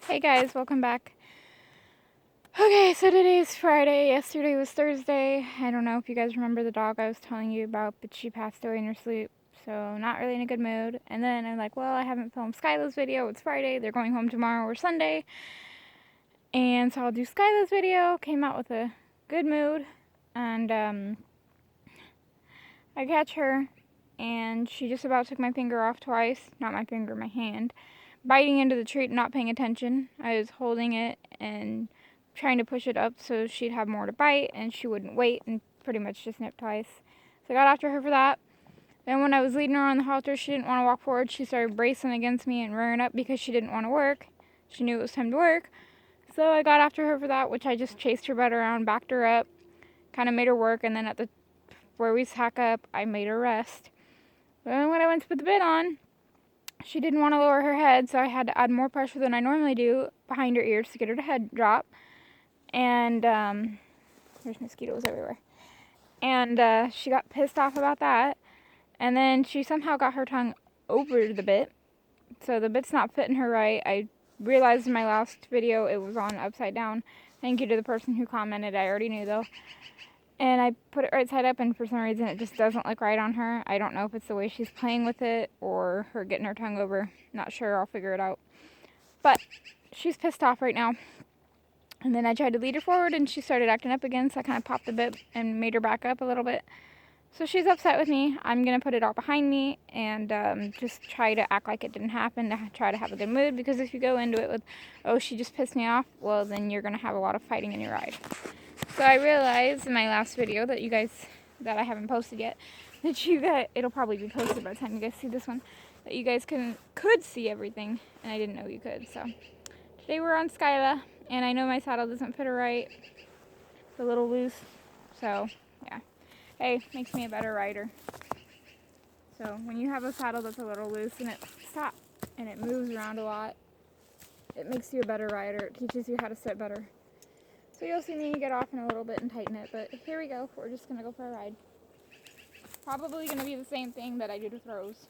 Hey guys, welcome back. Okay, so today's Friday. Yesterday was Thursday. I don't know if you guys remember the dog I was telling you about, but she passed away in her sleep, so not really in a good mood. And then I'm like, well, I haven't filmed Skylas' video. It's Friday. They're going home tomorrow or Sunday. And so I'll do Skylas' video. Came out with a good mood. And I catch her, and she just about took my finger off twice. Not my finger, my hand. Biting into the treat, not paying attention. I was holding it and trying to push it up so she'd have more to bite, and she wouldn't wait and pretty much just nipped twice. So I got after her for that. Then when I was leading her on the halter, she didn't want to walk forward. She started bracing against me and rearing up because she didn't want to work. She knew it was time to work. So I got after her for that, which I just chased her butt around, backed her up, kind of made her work, and then at the where we tack up, I made her rest. Then when I went to put the bit on, she didn't want to lower her head, so I had to add more pressure than I normally do behind her ears to get her to head drop. And there's mosquitoes everywhere. And she got pissed off about that. And then she somehow got her tongue over the bit, so the bit's not fitting her right. I realized in my last video it was on upside down. Thank you to the person who commented. I already knew though. And I put it right side up, and for some reason it just doesn't look right on her. I don't know if it's the way she's playing with it or her getting her tongue over. Not sure. I'll figure it out. But she's pissed off right now. And then I tried to lead her forward, and she started acting up again, so I kind of popped the bit and made her back up a little bit. So she's upset with me. I'm going to put it all behind me and just try to act like it didn't happen, to try to have a good mood, because if you go into it with, oh, she just pissed me off, well, then you're going to have a lot of fighting in your ride. So I realized in my last video that you guys, that I haven't posted yet, that you guys, it'll probably be posted by the time you guys see this one, that you guys could see everything, and I didn't know you could. So today we're on Skyla, and I know my saddle doesn't fit her right. It's a little loose, so yeah. Hey, makes me a better rider. So when you have a saddle that's a little loose and it moves around a lot, it makes you a better rider. It teaches you how to sit better. So you'll see me get off in a little bit and tighten it, but here we go. We're just going to go for a ride. Probably going to be the same thing that I did with Rose.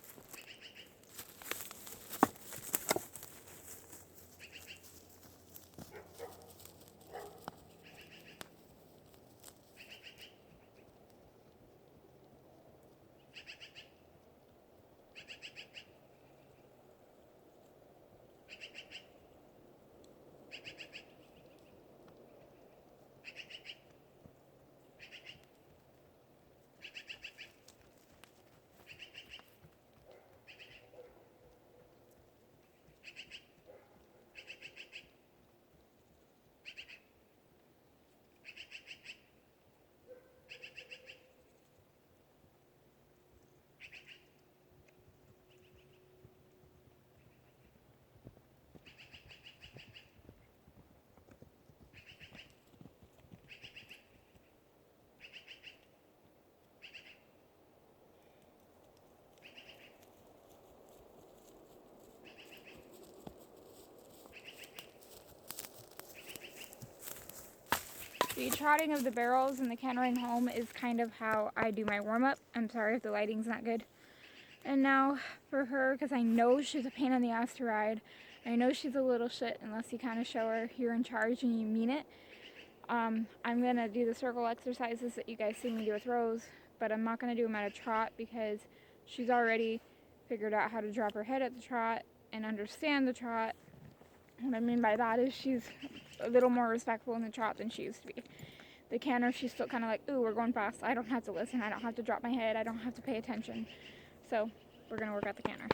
The trotting of the barrels and the cantering home is kind of how I do my warm-up. I'm sorry if the lighting's not good. And now for her, because I know she's a pain in the ass to ride. I know she's a little shit unless you kind of show her you're in charge and you mean it. I'm going to do the circle exercises that you guys see me do with Rose, but I'm not going to do them at a trot because she's already figured out how to drop her head at the trot and understand the trot. What I mean by that is she's a little more respectful in the trot than she used to be. The canter, she's still kind of like, ooh, we're going fast. I don't have to listen. I don't have to drop my head. I don't have to pay attention. So we're going to work out the canter.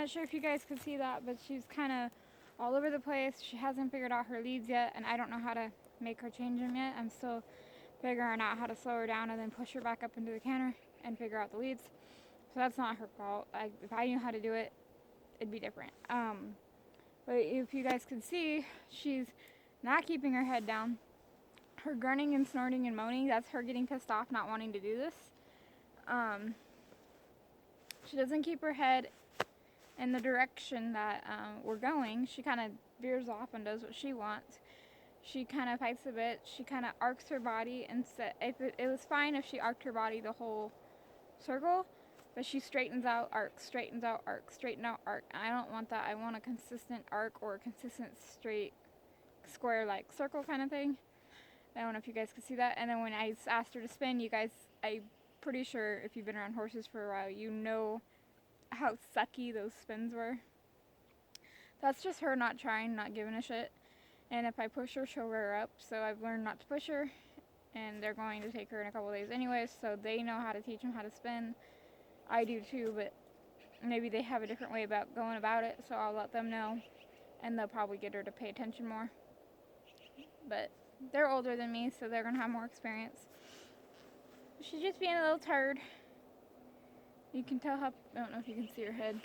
not sure if you guys could see that, but she's kind of all over the place. She hasn't figured out her leads yet, and I don't know how to make her change them yet. I'm still figuring out how to slow her down and then push her back up into the canter and figure out the leads. So that's not her fault. If I knew how to do it, it'd be different. But if you guys could see, she's not keeping her head down. Her grunting and snorting and moaning, that's her getting pissed off, not wanting to do this. She doesn't keep her head in the direction that we're going. She kind of veers off and does what she wants. She kind of fights a bit. She kind of arcs her body. It was fine if she arced her body the whole circle, but she straightens out, arc, straightens out, arc, straighten out, arc. I don't want that. I want a consistent arc or a consistent straight square like circle kind of thing. I don't know if you guys could see that. And then when I asked her to spin, you guys, I'm pretty sure if you've been around horses for a while, you know how sucky those spins were. That's just her not trying, not giving a shit. And if I push her, she'll rear up. So I've learned not to push her, and they're going to take her in a couple days anyways, so they know how to teach them how to spin. I do too, but maybe they have a different way about going about it, so I'll let them know, and they'll probably get her to pay attention more. But they're older than me, so they're going to have more experience. She's just being a little turd. You can tell how, I don't know if you can see her head.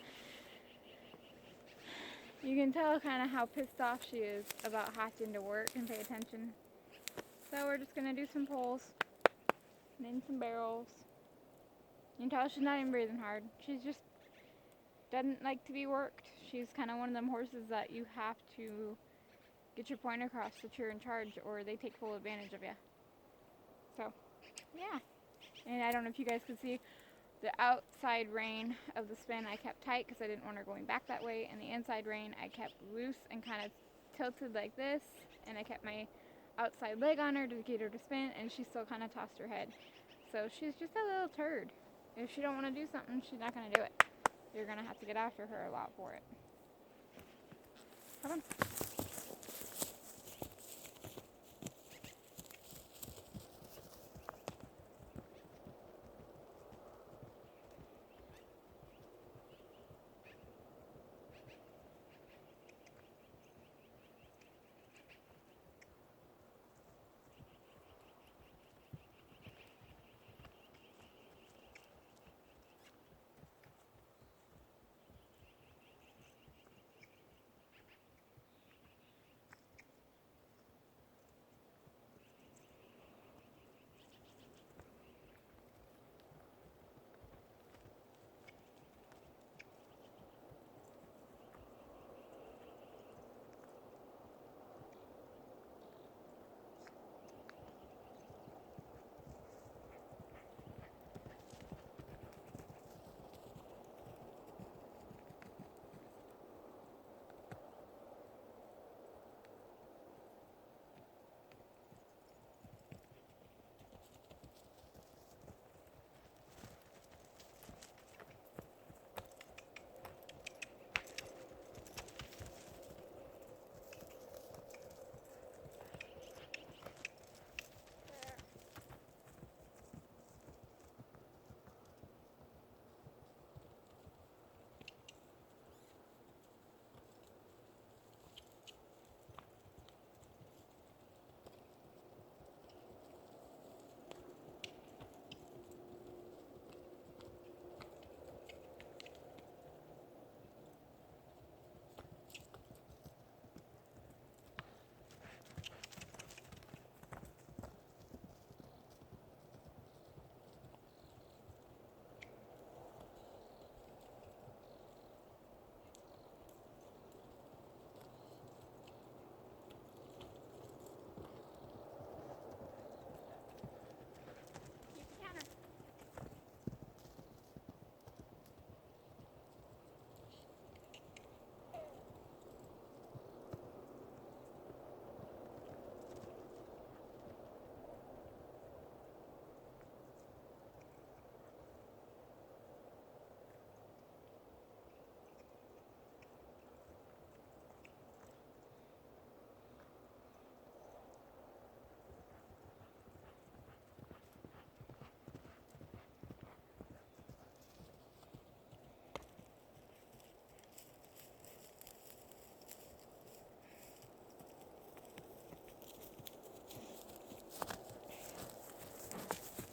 You can tell kind of how pissed off she is about having to work and pay attention. So we're just going to do some pulls, and then some barrels. You can tell she's not even breathing hard. She's just doesn't like to be worked. She's kind of one of them horses that you have to get your point across that you're in charge, or they take full advantage of you. So, yeah. And I don't know if you guys could see the outside rein of the spin I kept tight because I didn't want her going back that way, and the inside rein I kept loose and kind of tilted like this, and I kept my outside leg on her to get her to spin, and she still kind of tossed her head. So she's just a little turd. If she don't want to do something, she's not going to do it. You're going to have to get after her a lot for it. Come on.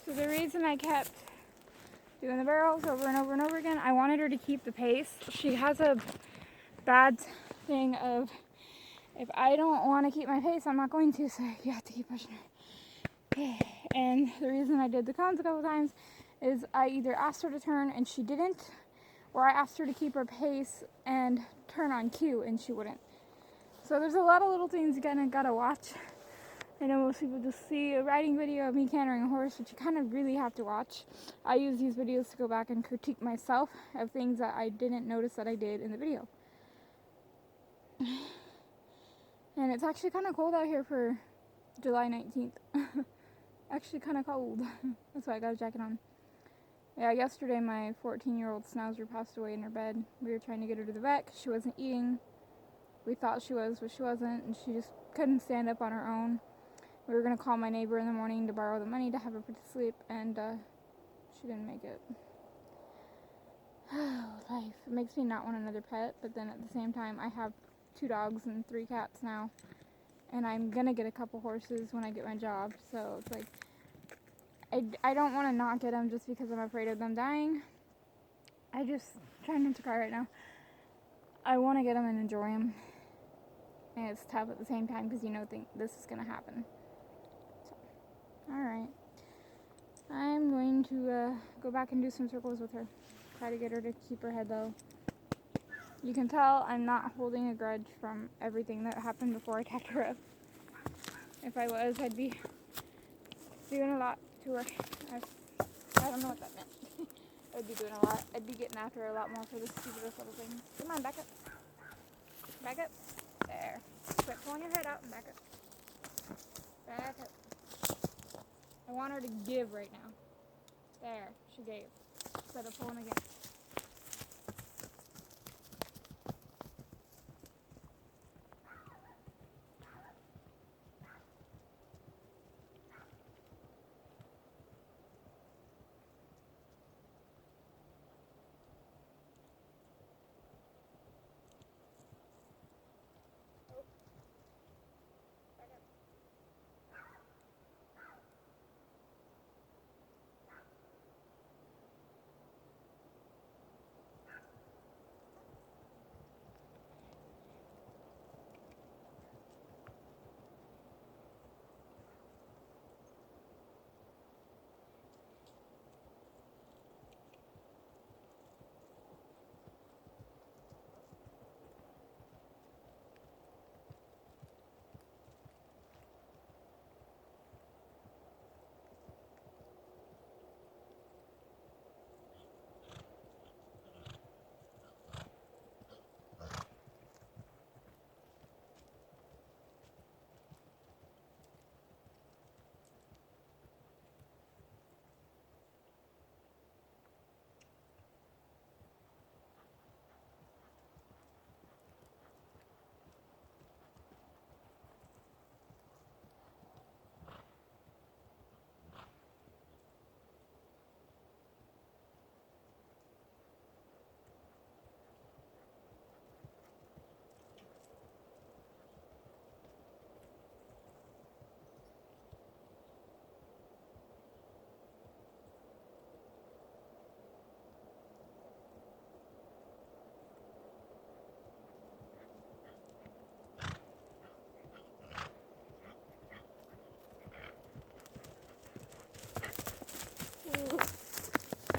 So the reason I kept doing the barrels over and over and over again, I wanted her to keep the pace. She has a bad thing of, if I don't want to keep my pace, I'm not going to, so you have to keep pushing her. And the reason I did the cones a couple times is I either asked her to turn and she didn't, or I asked her to keep her pace and turn on cue and she wouldn't. So there's a lot of little things you kind of gotta watch. I know most people just see a riding video of me cantering a horse, but you kind of really have to watch. I use these videos to go back and critique myself of things that I didn't notice that I did in the video. And it's actually kind of cold out here for July 19th. Actually kind of cold. That's why I got a jacket on. Yeah, yesterday my 14-year-old Schnauzer passed away in her bed. We were trying to get her to the vet 'cause she wasn't eating. We thought she was, but she wasn't, and she just couldn't stand up on her own. We were going to call my neighbor in the morning to borrow the money to have her put to sleep, and she didn't make it. Life. It makes me not want another pet, but then at the same time, I have 2 dogs and 3 cats now, and I'm going to get a couple horses when I get my job, so it's like, I don't want to not get them just because I'm afraid of them dying. I just, trying not to cry right now. I want to get them and enjoy them, and it's tough at the same time because you know this is going to happen. Alright, I'm going to go back and do some circles with her. Try to get her to keep her head low. You can tell I'm not holding a grudge from everything that happened before I tacked her up. If I was, I'd be doing a lot to her. I don't know what that meant. I'd be doing a lot. I'd be getting after her a lot more for the stupidest little things. Come on, back up. Back up. There. Quit pulling your head out and back up. Back up. I want her to give right now. There, she gave. Instead of pulling again.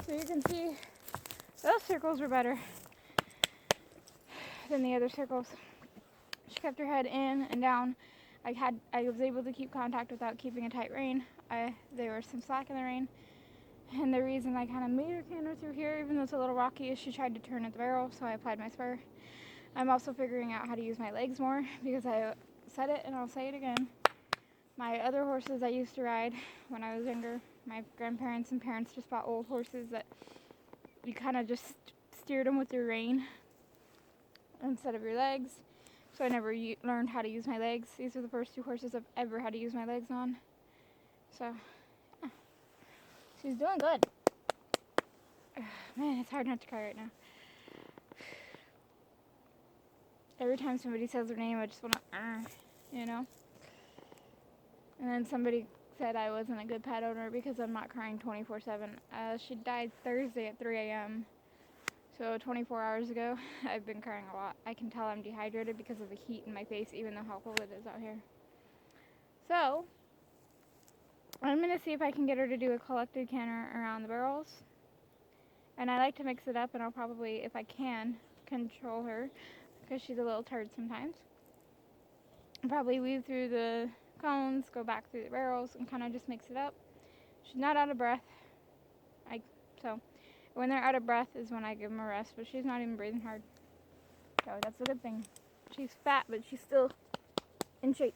So you can see those circles were better than the other circles. She kept her head in and down. I was able to keep contact without keeping a tight rein. There was some slack in the rein. And the reason I kind of made her canter through here, even though it's a little rocky, is she tried to turn at the barrel, so I applied my spur. I'm also figuring out how to use my legs more because I said it and I'll say it again. My other horses I used to ride when I was younger, my grandparents and parents just bought old horses that you kind of just steered them with your rein instead of your legs. So I never learned how to use my legs. These are the first 2 horses I've ever had to use my legs on. So, yeah. She's doing good. Man, it's hard not to cry right now. Every time somebody says their name, I just want to, you know? And then somebody said I wasn't a good pet owner because I'm not crying 24/7. She died Thursday at 3 a.m. So 24 hours ago. I've been crying a lot. I can tell I'm dehydrated because of the heat in my face, even though how cold it is out here. So I'm going to see if I can get her to do a collected canter around the barrels. And I like to mix it up, and I'll probably, if I can, control her because she's a little turd sometimes. I'll probably weave through the cones, go back through the barrels, and kind of just mix it up. She's not out of breath. So when they're out of breath is when I give them a rest, but she's not even breathing hard. So that's a good thing. She's fat, but she's still in shape.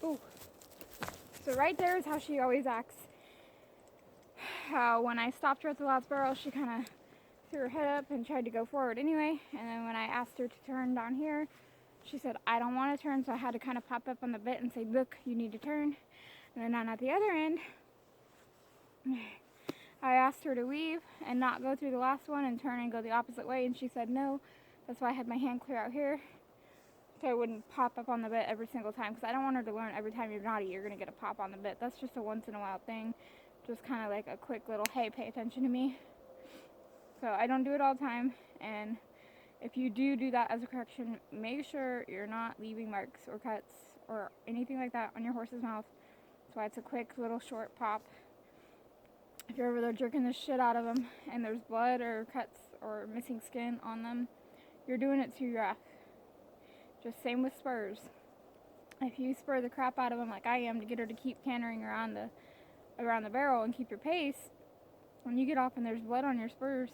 Ooh. So right there is how she always acts. How when I stopped her at the last barrel, she kind of threw her head up and tried to go forward anyway. And then when I asked her to turn down here, she said, I don't want to turn, so I had to kind of pop up on the bit and say, look, you need to turn. And then on at the other end, I asked her to weave and not go through the last one and turn and go the opposite way, and she said no. That's why I had my hand clear out here, so I wouldn't pop up on the bit every single time, because I don't want her to learn every time you're naughty, you're going to get a pop on the bit. That's just a once in a while thing, just kind of like a quick little, hey, pay attention to me. So I don't do it all the time, and if you do that as a correction, make sure you're not leaving marks or cuts or anything like that on your horse's mouth. That's why it's a quick little short pop. If you're over there jerking the shit out of them and there's blood or cuts or missing skin on them, you're doing it too rough. Just same with spurs. If you spur the crap out of them like I am to get her to keep cantering around the barrel and keep your pace, when you get off and there's blood on your spurs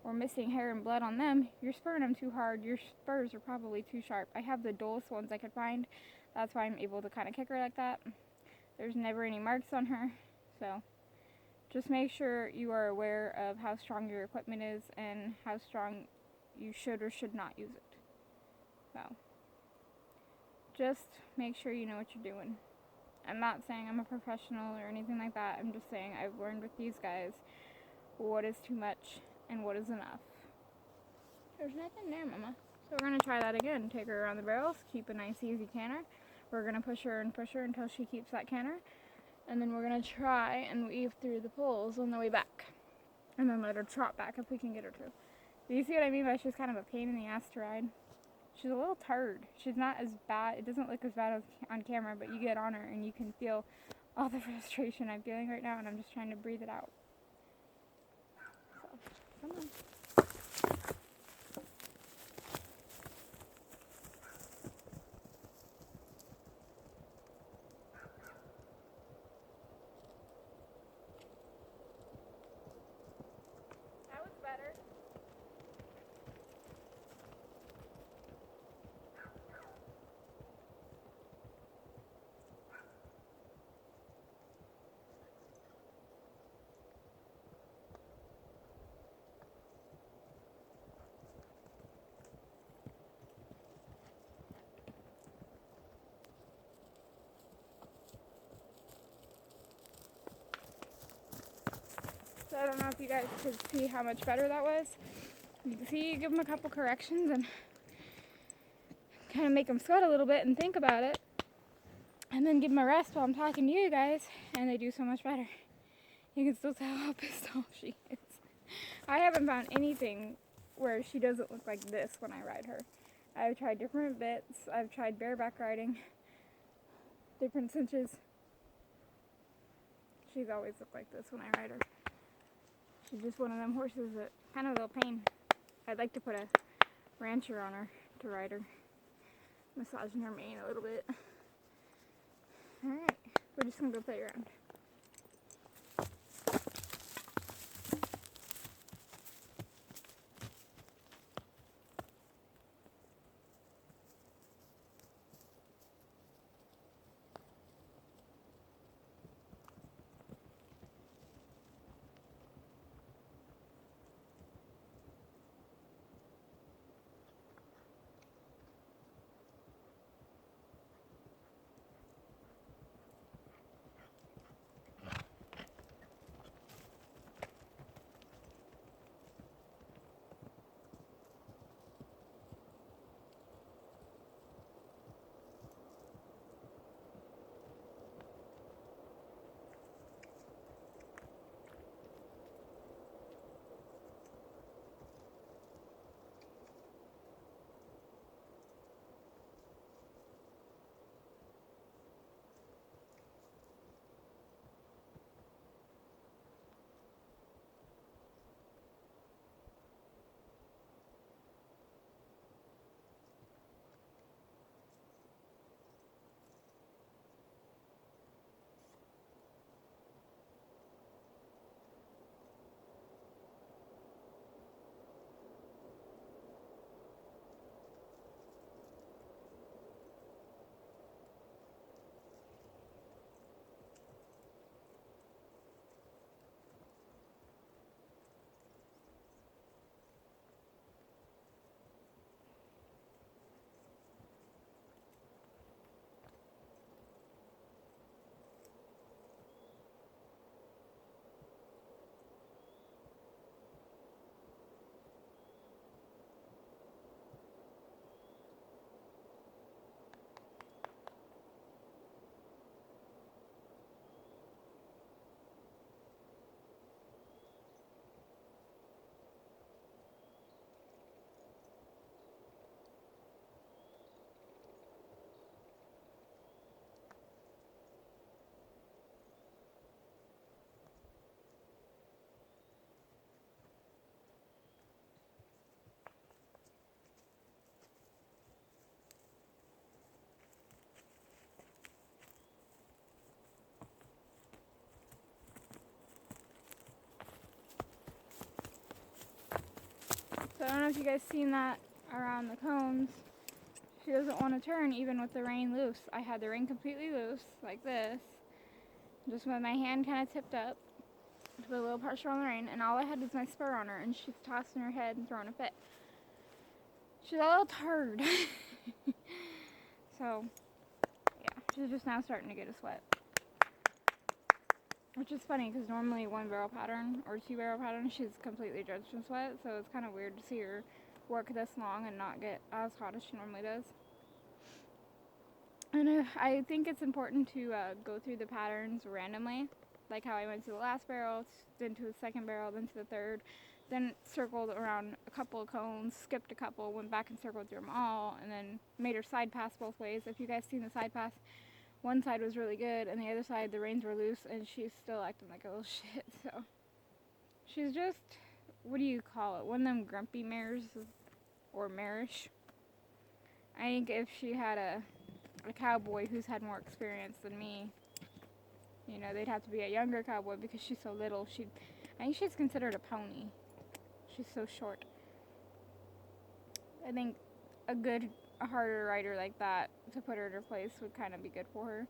or missing hair and blood on them, you're spurring them too hard. Your spurs are probably too sharp. I have the dullest ones I could find. That's why I'm able to kind of kick her like that. There's never any marks on her. So just make sure you are aware of how strong your equipment is and how strong you should or should not use it. So just make sure you know what you're doing. I'm not saying I'm a professional or anything like that. I'm just saying I've learned with these guys what is too much and what is enough. There's nothing there, Mama. So we're going to try that again. Take her around the barrels, keep a nice easy canter. We're going to push her until she keeps that canter. And then we're going to try and weave through the poles on the way back. And then let her trot back if we can get her to. Do you see what I mean by she's kind of a pain in the ass to ride? She's a little turd. She's not as bad. It doesn't look as bad as on camera, but you get on her and you can feel all the frustration I'm feeling right now, and I'm just trying to breathe it out. So, come on. That was better. I don't know if you guys could see how much better that was. You can see, you give them a couple corrections and kind of make them sweat a little bit and think about it. And then give them a rest while I'm talking to you guys, and they do so much better. You can still tell how pissed off she is. I haven't found anything where she doesn't look like this when I ride her. I've tried different bits. I've tried bareback riding, different cinches. She's always looked like this when I ride her. She's just one of them horses that kind of a little pain. I'd like to put a rancher on her to ride her, massaging her mane a little bit. Alright, we're just gonna go play around. So I don't know if you guys seen that around the cones. She doesn't want to turn even with the rein loose. I had the rein completely loose, like this. Just with my hand kind of tipped up to put a little pressure on the rein, and all I had was my spur on her, and she's tossing her head and throwing a fit. She's a little turd. So, yeah, she's just now starting to get a sweat. Which is funny, because normally one barrel pattern or two barrel pattern, she's completely drenched in sweat, so it's kind of weird to see her work this long and not get as hot as she normally does. And I think it's important to go through the patterns randomly, like how I went to the last barrel, then to the second barrel, then to the third, then circled around a couple of cones, skipped a couple, went back and circled through them all, and then made her side pass both ways. If you guys seen the side pass, one side was really good, and the other side, the reins were loose, and she's still acting like a little shit, so. She's just, what do you call it, one of them grumpy mares, or marish. I think if she had a cowboy who's had more experience than me, you know, they'd have to be a younger cowboy because she's so little. I think she's considered a pony. She's so short. I think a harder rider like that to put her in her place would kind of be good for her.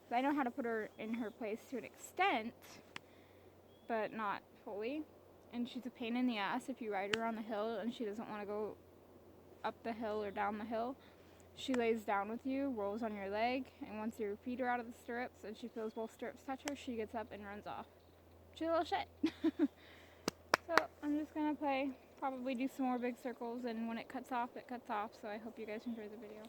So I know how to put her in her place to an extent, but not fully. And she's a pain in the ass if you ride her on the hill and she doesn't want to go up the hill or down the hill. She lays down with you, rolls on your leg, and once your feet are out of the stirrups and she feels both stirrups touch her, she gets up and runs off. She's a little shit. So I'm just gonna play, probably do some more big circles, and when it cuts off, it cuts off. So I hope you guys enjoy the video.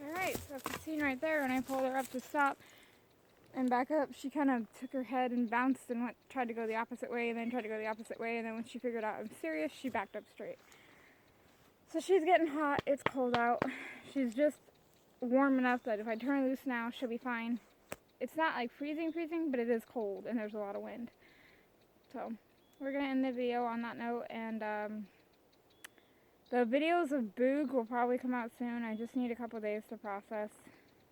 Alright, so if you seen right there, when I pulled her up to stop and back up, she kind of took her head and bounced and tried to go the opposite way, and then tried to go the opposite way, and then when she figured out I'm serious, she backed up straight. So she's getting hot, it's cold out. She's just warm enough that if I turn her loose now, she'll be fine. It's not like freezing, but it is cold, and there's a lot of wind. So we're going to end the video on that note, and the videos of Boog will probably come out soon. I just need a couple days to process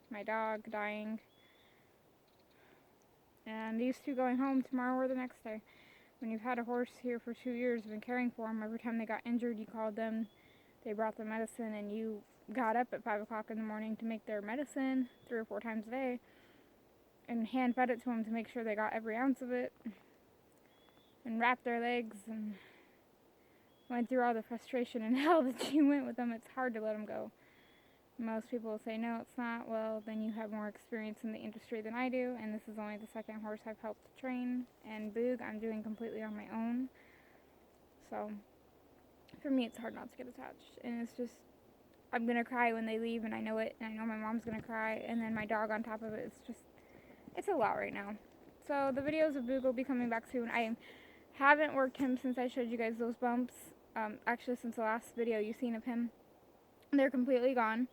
my dog dying. And these two going home tomorrow or the next day. When you've had a horse here for 2 years, been caring for them, every time they got injured, you called them, they brought the medicine, and you got up at 5 o'clock in the morning to make their medicine 3 or 4 times a day and hand fed it to them to make sure they got every ounce of it, and wrapped their legs, and went through all the frustration and hell that you went with them. It's hard to let them go. Most people will say, no, it's not. Well, then you have more experience in the industry than I do, and this is only the second horse I've helped train. And Boog, I'm doing completely on my own. So, for me, it's hard not to get attached. And it's just, I'm going to cry when they leave, and I know it, and I know my mom's going to cry, and then my dog on top of it. It's just, it's a lot right now. So, the videos of Boog will be coming back soon. I haven't worked him since I showed you guys those bumps. Actually, since the last video you've seen of him. They're completely gone.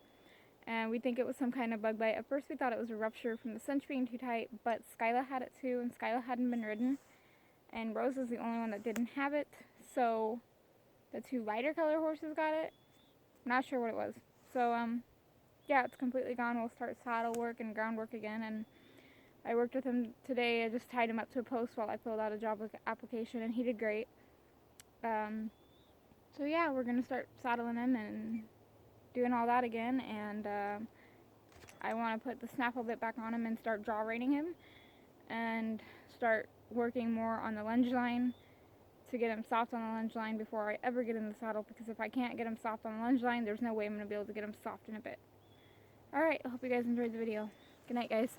And we think it was some kind of bug bite. At first we thought it was a rupture from the cinch being too tight, but Skylas had it too, and Skylas hadn't been ridden. And Rose is the only one that didn't have it, so the 2 lighter color horses got it. Not sure what it was. So, yeah, it's completely gone. We'll start saddle work and groundwork again, and I worked with him today. I just tied him up to a post while I filled out a job application, and he did great. So yeah, we're going to start saddling him and doing all that again, and I want to put the snaffle bit back on him and start draw reining him and start working more on the lunge line to get him soft on the lunge line before I ever get in the saddle, because if I can't get him soft on the lunge line, there's no way I'm going to be able to get him soft in a bit. Alright, I hope you guys enjoyed the video. Good night, guys.